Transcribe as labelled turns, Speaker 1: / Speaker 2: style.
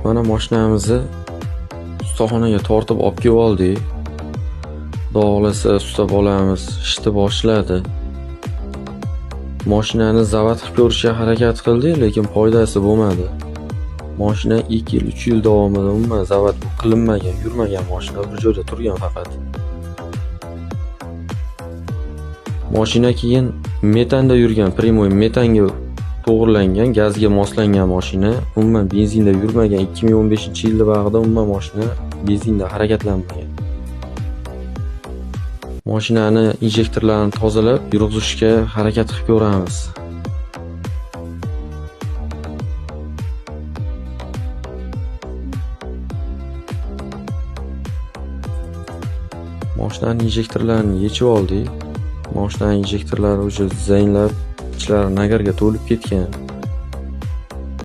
Speaker 1: Mana mashinamizni ustaxonaga tortib olib kelib oldik. Xudo xolasa usta bolamiz ishni boshladi. Mashinani zavod qilib ko'rishga harakat qildik, lekin foydasi bo'lmadi. Mashina 2 yil, 3 yil davomida umuman zavod qilinmagan, yurmagan mashina bir joyda turgan faqat. Mashina keyin metanda yurgan, primoy metanga to'g'rilangan, gazga moslangan mashina, umuman benzinda yurmagan. 2015-yilda bag'ida umuman mashina benzinda harakatlanmagan. Mashinani injektorlarini tozalab, yurg'izishga harakat qilib ko'ramiz. Mashinaning injektorlarini yechib oldik. Mashinaning injektorlari уже zaynlab, ichlari nagarga to'lib ketgan.